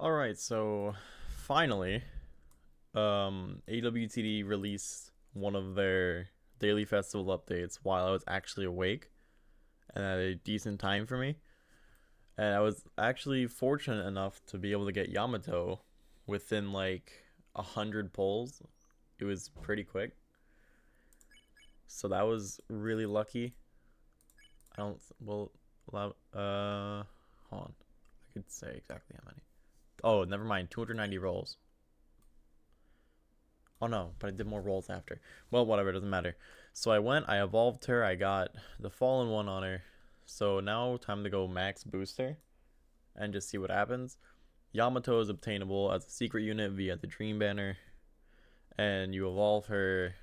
Alright, so finally, AWTD released one of their daily festival updates while I was actually awake and at a decent time for me. And I was actually fortunate enough to be able to get Yamato within like 100 pulls. It was pretty quick. So that was really lucky. I don't, well, hold on. I could say exactly how many. Oh, never mind. 290 rolls. Oh no, but I did more rolls after. Well, whatever, it doesn't matter. So I evolved her, I got the fallen one on her. So now time to go max booster and just see what happens. Yamato is obtainable as a secret unit via the Dream Banner. And you evolve her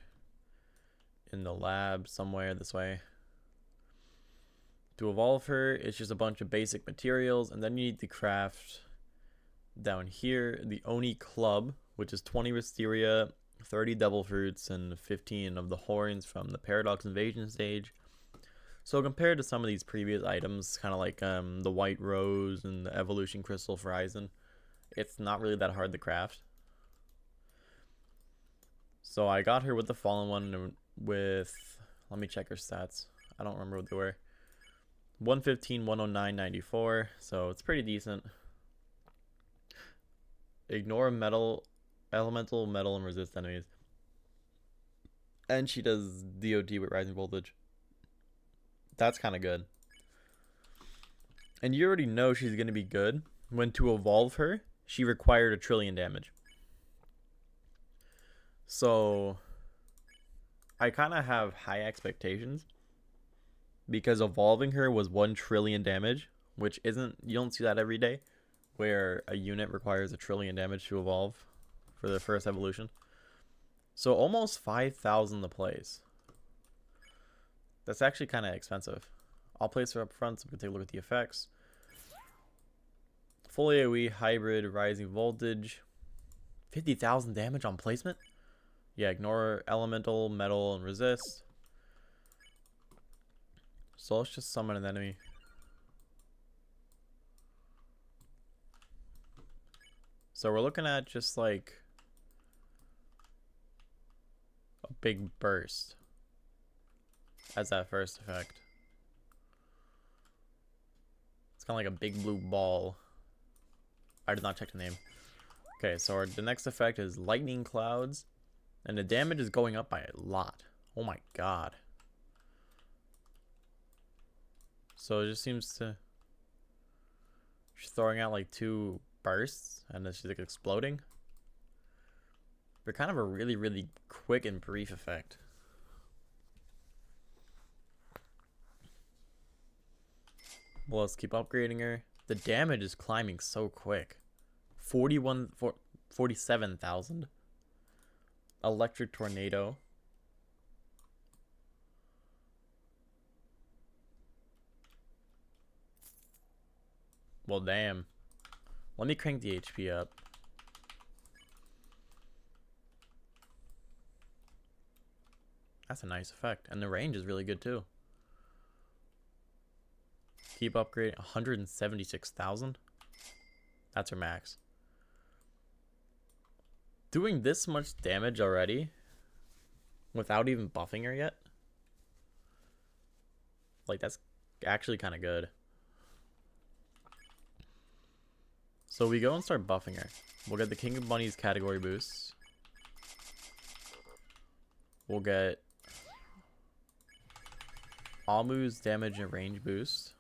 in the lab somewhere this way. To evolve her, it's just a bunch of basic materials, and then you need to craft down here the Oni Club, which is 20 Wisteria, 30 Devil Fruits, and 15 of the horns from the Paradox Invasion stage. So compared to some of these previous items, kind of like the White Rose and the Evolution Crystal for Aizen, it's not really that hard to craft. So I got her with the Fallen one with, let me check her stats. I don't remember what they were. 115, 109, 94, so it's pretty decent. Ignore metal, elemental, metal, and resist enemies. And she does DOT with rising voltage. That's kind of good. And you already know she's going to be good when to evolve her, she required 1,000,000,000 damage. So I kind of have high expectations because evolving her was 1,000,000,000 damage, which isn't, you don't see that every day, where a unit requires 1,000,000,000 damage to evolve for the first evolution. So almost 5,000 to place. That's actually kind of expensive. I'll place her up front so we can take a look at the effects. Full AoE, hybrid, rising voltage. 50,000 damage on placement? Yeah, ignore elemental, metal, and resist. So let's just summon an enemy. So we're looking at just like a big burst as that first effect. It's kind of like a big blue ball. I did not check the name. Okay, so the next effect is lightning clouds, and the damage is going up by a lot. Oh my god. So it just seems to, she's throwing out like 2 bursts, and then she's like exploding. But kind of a really, really quick and brief effect. Well, let's keep upgrading her. The damage is climbing so quick. 47,000. Electric tornado. Well, damn. Let me crank the HP up. That's a nice effect. And the range is really good too. Keep upgrading. 176,000. That's her max. Doing this much damage already without even buffing her yet, like, that's actually kind of good. So we go and start buffing her. We'll get the King of Bunnies category boosts. We'll get Amu's damage and range boost.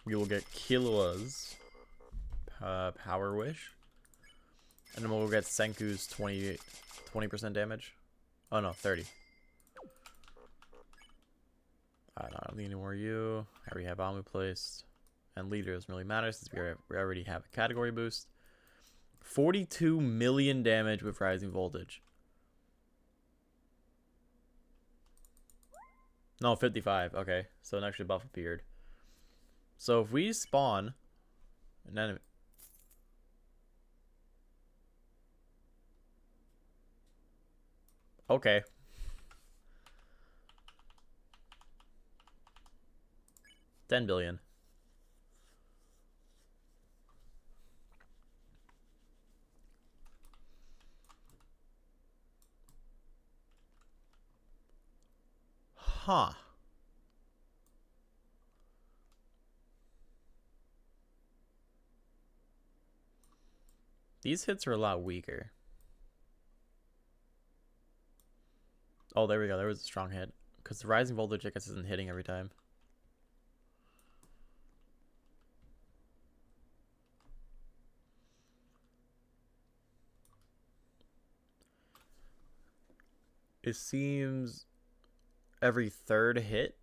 We will get Killua's Power Wish. And then we'll get Senku's 20% damage. Oh no, 30. I don't need any more you. I already have Amu placed. And leader doesn't really matter since we already have a category boost. 42 million damage with rising voltage. No, 55. Okay, so an extra buff appeared. So if we spawn an enemy. Okay. 10 billion. Huh. These hits are a lot weaker. Oh, there we go. There was a strong hit. Because the rising voltage, I guess, isn't hitting every time. It seems every third hit,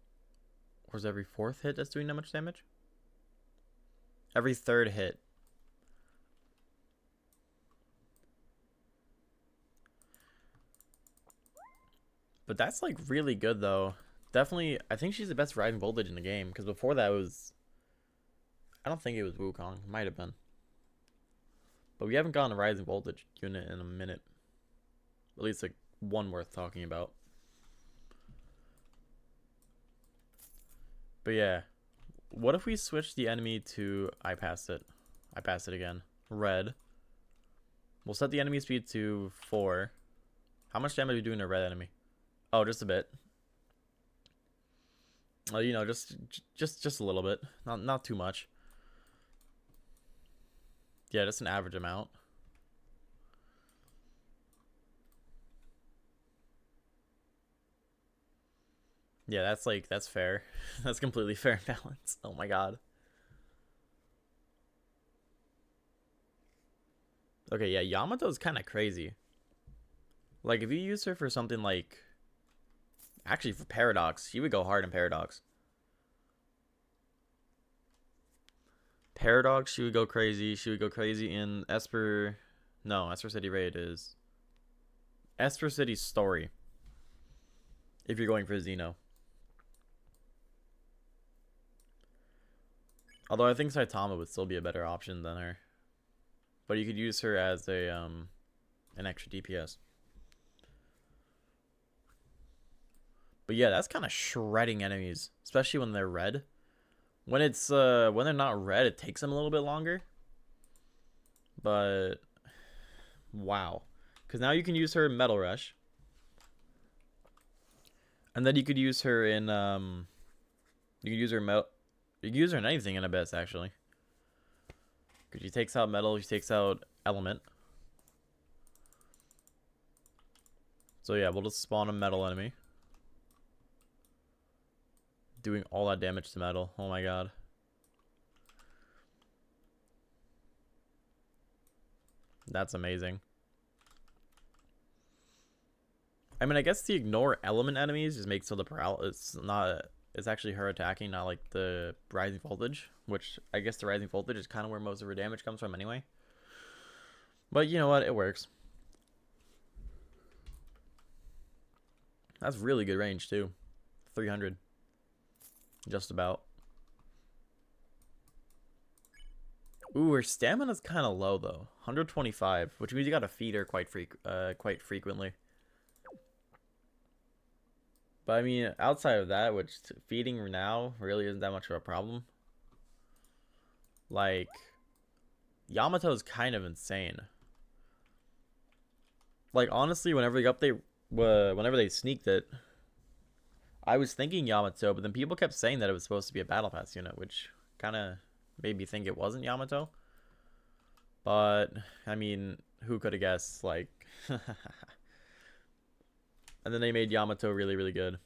or is it every fourth hit that's doing that much damage? Every third hit. But that's like really good though. Definitely, I think she's the best rising voltage in the game. Because before that was, I don't think it was Wukong. Might have been. But we haven't gotten a rising voltage unit in a minute. At least like one worth talking about. But yeah, what if we switch the enemy to, I passed it again, red. We'll set the enemy speed to 4. How much damage are we doing to a red enemy? Oh, just a bit. You know, just a little bit, not too much. Yeah, just an average amount. Yeah, that's fair. That's completely fair and balanced. Oh my god. Okay, yeah, Yamato's kind of crazy. Like, if you use her for something like, actually for Paradox, she would go hard in Paradox. Paradox, she would go crazy. She would go crazy in Esper. No, Esper City Raid is Esper City Story. If you're going for Xeno. Although I think Saitama would still be a better option than her. But you could use her as a an extra DPS. But yeah, that's kind of shredding enemies, especially when they're red. When it's when they're not red, it takes them a little bit longer. But wow, because now you can use her in Metal Rush, and then you could use her in you can use her you can use her in anything in Abyss actually. Because she takes out metal, she takes out element. So yeah, we'll just spawn a metal enemy. Doing all that damage to metal. Oh my god. That's amazing. I mean, I guess the ignore element enemies just makes so the paralysis it's actually her attacking, not like the rising voltage, which I guess the rising voltage is kind of where most of her damage comes from anyway. But you know what? It works. That's really good range too. 300. Just about. Ooh, her stamina's kind of low though. 125, which means you gotta feed her quite frequently. But I mean, outside of that, which feeding her now really isn't that much of a problem. Like, Yamato's kind of insane. Like, honestly, whenever they sneaked it, I was thinking Yamato, but then people kept saying that it was supposed to be a battle pass unit, which kind of made me think it wasn't Yamato. But I mean, who could have guessed? Like, and then they made Yamato really, really good.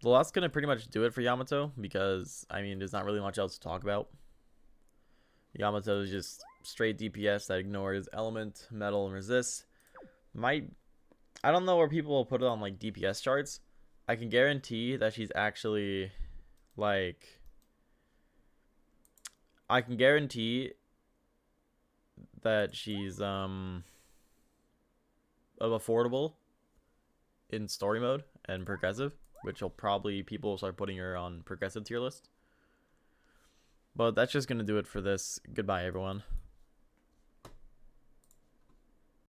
Well, that's gonna pretty much do it for Yamato because I mean, there's not really much else to talk about. Yamato is just straight DPS that ignores element, metal, and resist. I don't know where people will put it on like DPS charts. I can guarantee that she's actually like I can guarantee that she's affordable in story mode and progressive, which will probably people will start putting her on progressive tier list. But that's just gonna do it for this. Goodbye, everyone.